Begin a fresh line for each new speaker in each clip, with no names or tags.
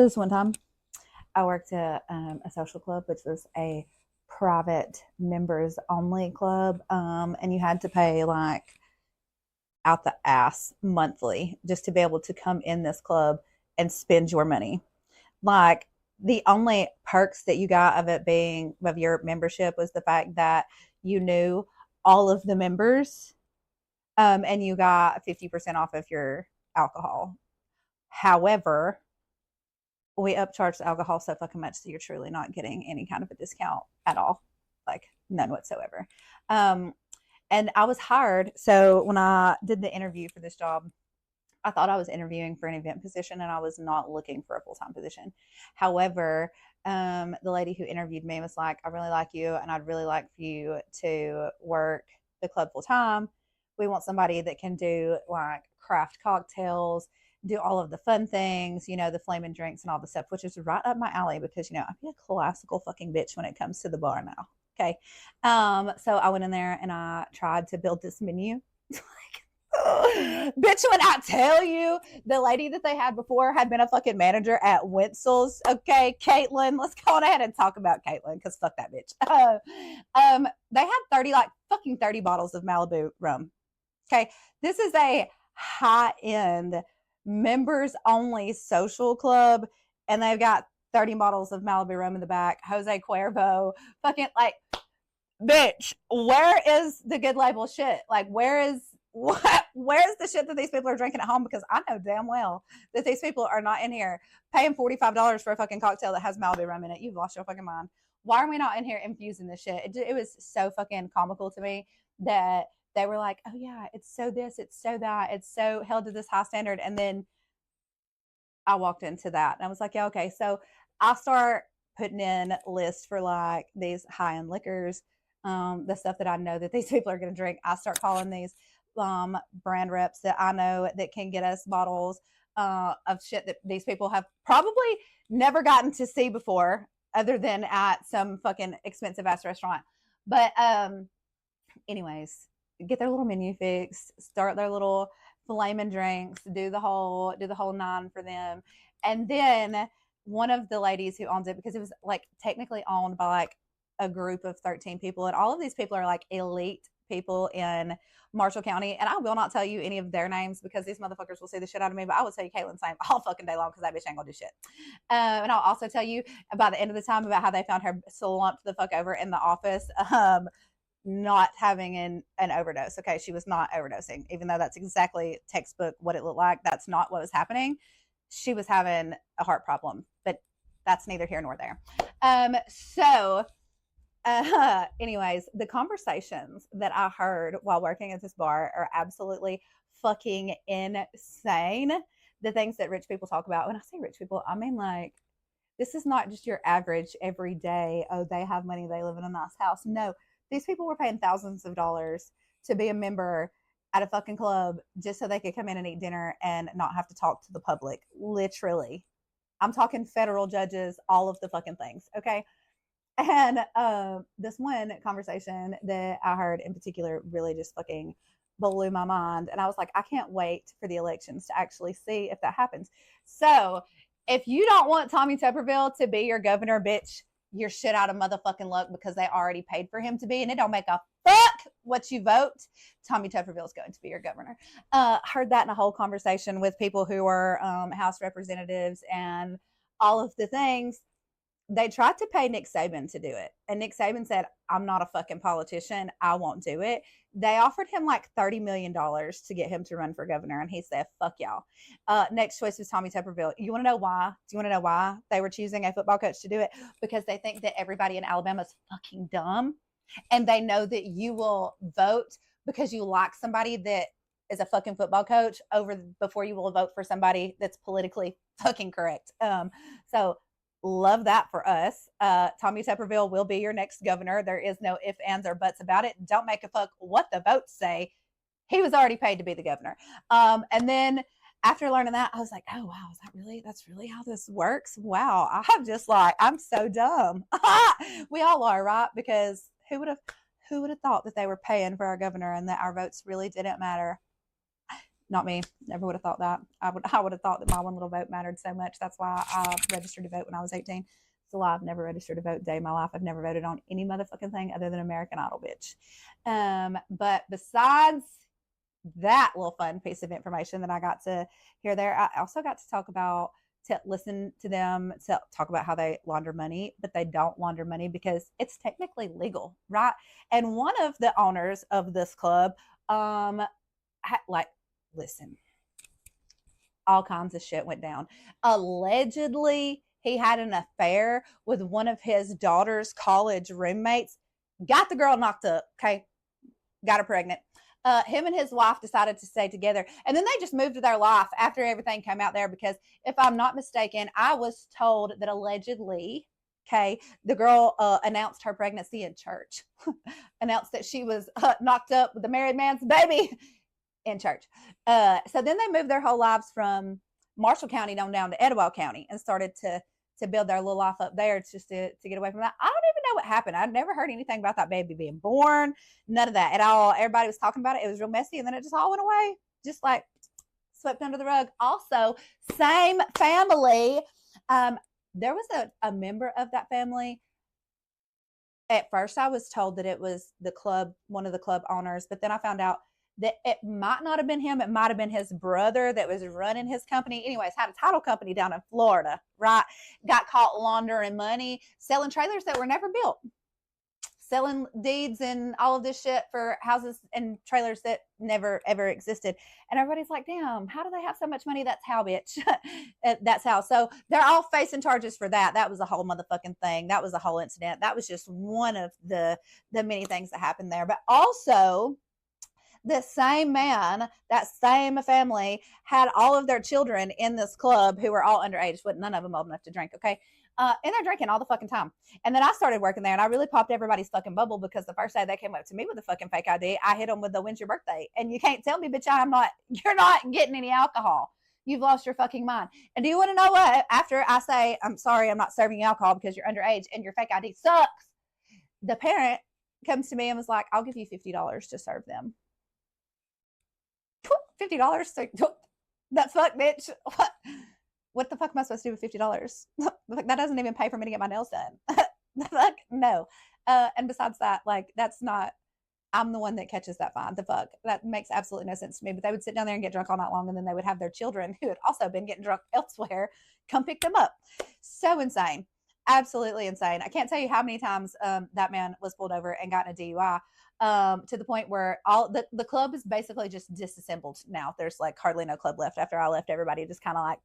this one time I worked at a social club, which was a private members only club. And you had to pay like out the ass monthly just to be able to come in this club and spend your money. Like the only perks that you got of it being of your membership was the fact that you knew all of the members, and you got 50% off of your alcohol. However, we upcharge the alcohol so fucking much that you're truly not getting any kind of a discount at all, like none whatsoever. Um, and I was hired. So when I did the interview for this job, I thought I was interviewing for an event position and I was not looking for a full time position. However, the lady who interviewed me was like, I really like you and I'd really like for you to work the club full time. We want somebody that can do like craft cocktails, do all of the fun things, the flaming drinks and all the stuff, which is right up my alley because, I'd be a classical fucking bitch when it comes to the bar now. Okay. So I went in there and I tried to build this menu. Bitch, when I tell you the lady that they had before had been a fucking manager at Winsel's. Okay, Caitlin, let's go on ahead and talk about Caitlin because fuck that bitch. They had 30 bottles of Malibu rum. Okay, this is a high end members only social club, and they've got 30 bottles of Malibu rum in the back. Jose Cuervo, fucking like, bitch, where is the good label shit? Like, where's the shit that these people are drinking at home? Because I know damn well that these people are not in here paying $45 for a fucking cocktail that has Malibu rum in it. You've lost your fucking mind. Why are we not in here infusing this shit? It was so fucking comical to me that they were like, oh yeah, it's so this, it's so that, it's so held to this high standard. And then I walked into that and I was like, yeah, okay. So I'll start putting in lists for like these high end liquors, the stuff that I know that these people are going to drink. I start calling these brand reps that I know that can get us bottles of shit that these people have probably never gotten to see before, other than at some fucking expensive ass restaurant. But anyways, get their little menu fixed, start their little flaming drinks, do the whole nine for them. And then one of the ladies who owns it, because it was like technically owned by like a group of 13 people, and all of these people are like elite people in Marshall County. And I will not tell you any of their names because these motherfuckers will see the shit out of me, but I will tell you Caitlin's name all fucking day long because that bitch ain't gonna do shit. And I'll also tell you by the end of the time about how they found her slumped the fuck over in the office, not having an overdose. Okay, she was not overdosing, even though that's exactly textbook what it looked like. That's not what was happening. She was having a heart problem, but that's neither here nor there. Anyways, the conversations that I heard while working at this bar are absolutely fucking insane. The things that rich people talk about. When I say rich people, I mean like, this is not just your average everyday, oh, they have money, they live in a nice house. No, these people were paying thousands of dollars to be a member at a fucking club just so they could come in and eat dinner and not have to talk to the public. Literally. I'm talking federal judges, all of the fucking things. Okay. And this one conversation that I heard in particular really just fucking blew my mind. And I was like, I can't wait for the elections to actually see if that happens. So if you don't want Tommy Tuberville to be your governor, bitch, you're shit out of motherfucking luck because they already paid for him to be. And it don't make a fuck what you vote. Tommy Tuberville is going to be your governor. Heard that in a whole conversation with people who were House representatives and all of the things. They tried to pay Nick Saban to do it. And Nick Saban said, I'm not a fucking politician. I won't do it. They offered him like $30 million to get him to run for governor. And he said, fuck y'all. Next choice was Tommy Tuberville. You want to know why? Do you want to know why they were choosing a football coach to do it? Because they think that everybody in Alabama is fucking dumb. And they know that you will vote because you like somebody that is a fucking football coach before you will vote for somebody that's politically fucking correct. So love that for us. Tommy Tuberville will be your next governor. There is no ifs, ands, or buts about it. Don't make a fuck what the votes say. He was already paid to be the governor. And then after learning that, I was like, oh wow, that's really how this works? Wow. I'm so dumb. We all are, right? Because who would have thought that they were paying for our governor and that our votes really didn't matter? Not me. Never would have thought that. I would have thought that my one little vote mattered so much. That's why I registered to vote when I was 18. It's a lie. I've never registered to vote a day in my life. I've never voted on any motherfucking thing other than American Idol, bitch. But besides that little fun piece of information that I got to hear there, I also got to talk about, to listen to them to talk about how they launder money, but they don't launder money because it's technically legal, right? And one of the owners of this club, like, listen, all kinds of shit went down. Allegedly, he had an affair with one of his daughter's college roommates, got the girl knocked up, okay, got her pregnant. Him and his wife decided to stay together, and then they just moved to their life after everything came out there, because if I'm not mistaken, I was told that allegedly, okay, the girl announced her pregnancy in church, announced that she was knocked up with the married man's baby in church. So then they moved their whole lives from Marshall County on down to Etowah County and started to build their little life up there just to get away from that. I don't even know what happened. I've never heard anything about that baby being born, none of that at all. Everybody was talking about it. It was real messy, and then it just all went away, just like swept under the rug. Also, same family. There was a member of that family. At first, I was told that it was the club, one of the club owners, but then I found out that it might not have been him. It might have been his brother that was running his company. Anyways, had a title company down in Florida, right? Got caught laundering money, selling trailers that were never built, selling deeds and all of this shit for houses and trailers that never ever existed. And everybody's like, damn, how do they have so much money? That's how, bitch. That's how. So they're all facing charges for that. That was a whole motherfucking thing. That was a whole incident. That was just one of the many things that happened there. But also, the same man, that same family, had all of their children in this club who were all underage, but none of them old enough to drink, okay? And they're drinking all the fucking time. And then I started working there, and I really popped everybody's fucking bubble, because the first day they came up to me with a fucking fake ID, I hit them with the "when's your birthday?" And you can't tell me, bitch, you're not getting any alcohol. You've lost your fucking mind. And do you want to know what? After I say, I'm sorry, I'm not serving you alcohol because you're underage and your fake ID sucks, the parent comes to me and was like, I'll give you $50 to serve them. $50? That fuck, bitch. What the fuck am I supposed to do with $50? That doesn't even pay for me to get my nails done. The fuck? No. And besides that, like, that's not, I'm the one that catches that fine. The fuck? That makes absolutely no sense to me. But they would sit down there and get drunk all night long, and then they would have their children, who had also been getting drunk elsewhere, come pick them up. So insane. Absolutely insane. I can't tell you how many times that man was pulled over and got in a DUI. To the point where all the club is basically just disassembled now. There's like hardly no club left. After I left, everybody just kind of like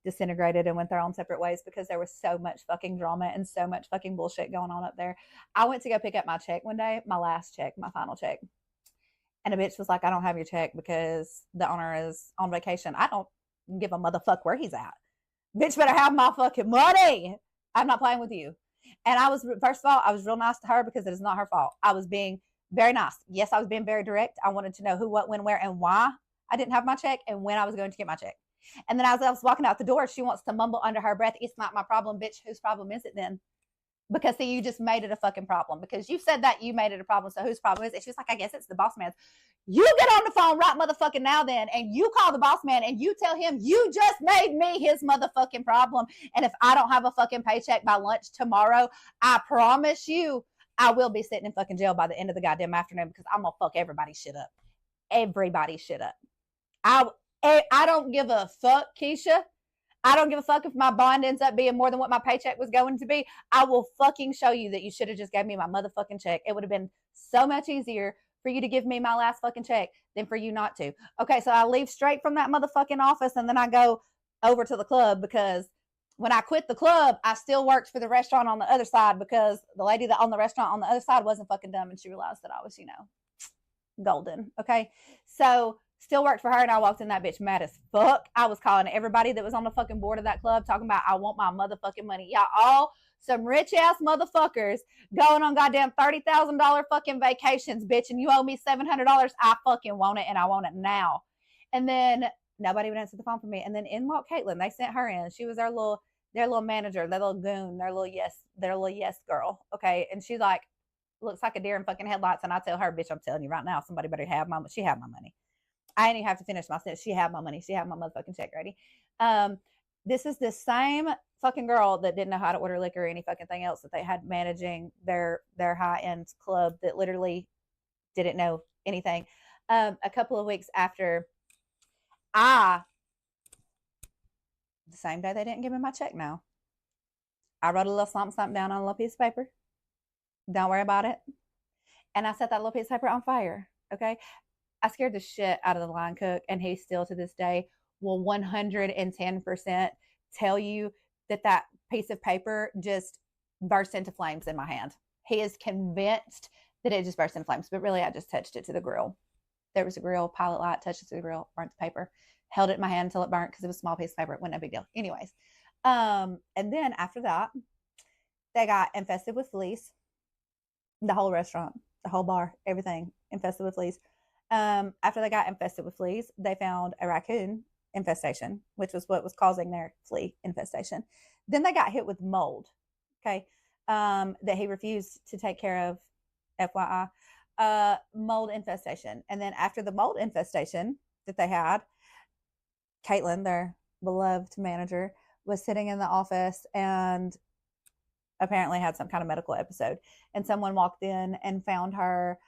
disintegrated and went their own separate ways, because there was so much fucking drama and so much fucking bullshit going on up there. I went to go pick up my check one day, my last check, my final check. And a bitch was like, I don't have your check because the owner is on vacation. I don't give a motherfuck where he's at. Bitch better have my fucking money. I'm not playing with you. And I was, first of all, I was real nice to her because it is not her fault. I was being very nice. Yes, I was being very direct. I wanted to know who, what, when, where, and why I didn't have my check, and when I was going to get my check. And then as I was walking out the door, she wants to mumble under her breath, "It's not my problem, bitch. Whose problem is it then?" Because see, you just made it a fucking problem. Because you said that, you made it a problem. So whose problem is it? She was like, I guess it's the boss man's. You get on the phone right motherfucking now then, and you call the boss man and you tell him you just made me his motherfucking problem. And if I don't have a fucking paycheck by lunch tomorrow, I promise you I will be sitting in fucking jail by the end of the goddamn afternoon, because I'm gonna fuck everybody's shit up. Everybody's shit up. I don't give a fuck, Keisha. I don't give a fuck if my bond ends up being more than what my paycheck was going to be. I will fucking show you that you should have just gave me my motherfucking check. It would have been so much easier for you to give me my last fucking check than for you not to. Okay, so I leave straight from that motherfucking office, and then I go over to the club, because when I quit the club, I still worked for the restaurant on the other side, because the lady that owned the restaurant on the other side wasn't fucking dumb, and she realized that I was, golden. Okay, so still worked for her, and I walked in that bitch mad as fuck. I was calling everybody that was on the fucking board of that club, talking about, I want my motherfucking money. Y'all all some rich ass motherfuckers going on goddamn $30,000 fucking vacations, bitch, and you owe me $700. I fucking want it, and I want it now. And then nobody would answer the phone for me. And then in walked Caitlin. They sent her in. She was their little manager, their little goon, their little yes girl. Okay, and she's like, looks like a deer in fucking headlights. And I tell her, bitch, I'm telling you right now, somebody better have my. She had my money. I didn't even have to finish my sentence. She had my money. She had my motherfucking check ready. This is the same fucking girl that didn't know how to order liquor or any fucking thing else that they had managing their high end club that literally didn't know anything. A couple of weeks after the same day they didn't give me my check now. I wrote a little something down on a little piece of paper. Don't worry about it. And I set that little piece of paper on fire. Okay. I scared the shit out of the line cook, and he still to this day will 110% tell you that piece of paper just burst into flames in my hand. He is convinced that it just burst into flames, but really I just touched it to the grill. There was a grill, pilot light, touched it to the grill, burnt the paper, held it in my hand until it burnt because it was a small piece of paper. It wasn't no big deal. Anyways, and then after that, they got infested with fleas. The whole restaurant, the whole bar, everything infested with fleas. After they got infested with fleas, they found a raccoon infestation, which was what was causing their flea infestation. Then they got hit with mold, okay, that he refused to take care of, FYI, mold infestation. And then after the mold infestation that they had, Caitlin, their beloved manager, was sitting in the office and apparently had some kind of medical episode. And someone walked in and found her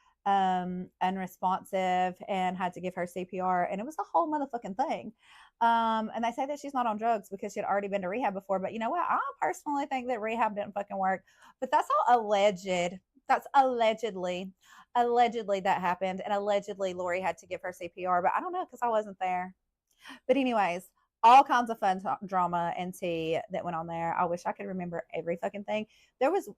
unresponsive and had to give her CPR. And it was a whole motherfucking thing. And they say that she's not on drugs because she had already been to rehab before. But you know what? I personally think that rehab didn't fucking work. But that's all alleged. That's allegedly that happened. And allegedly Lori had to give her CPR. But I don't know because I wasn't there. But anyways, all kinds of fun drama and tea that went on there. I wish I could remember every fucking thing. There was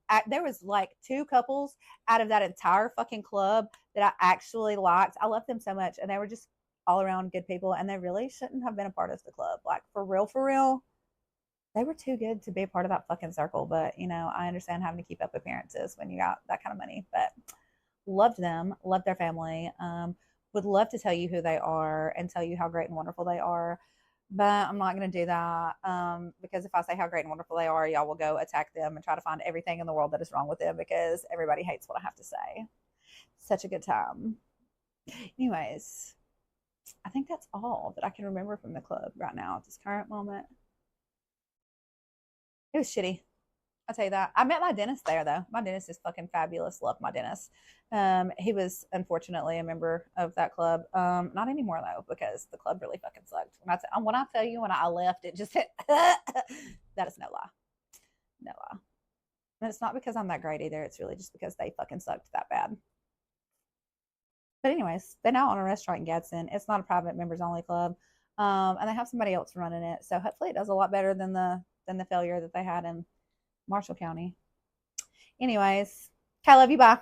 like 2 couples out of that entire fucking club that I actually liked. I loved them so much, and they were just all around good people, and they really shouldn't have been a part of the club. Like for real, they were too good to be a part of that fucking circle. But you know, I understand having to keep up appearances when you got that kind of money. But loved them, loved their family. Would love to tell you who they are and tell you how great and wonderful they are. But I'm not going to do that because if I say how great and wonderful they are, y'all will go attack them and try to find everything in the world that is wrong with them because everybody hates what I have to say. Such a good time. Anyways, I think that's all that I can remember from the club right now at this current moment. It was shitty. I'll tell you that. I met my dentist there, though. My dentist is fucking fabulous. Love my dentist. He was unfortunately a member of that club. Not anymore, though, because the club really fucking sucked. When I tell you when I left, it just hit. That is no lie. No lie. And it's not because I'm that great either. It's really just because they fucking sucked that bad. But anyways, they're now on a restaurant in Gadsden. It's not a private members only club. And they have somebody else running it. So hopefully it does a lot better than the failure that they had in Marshall County. Anyways, I love you. Bye.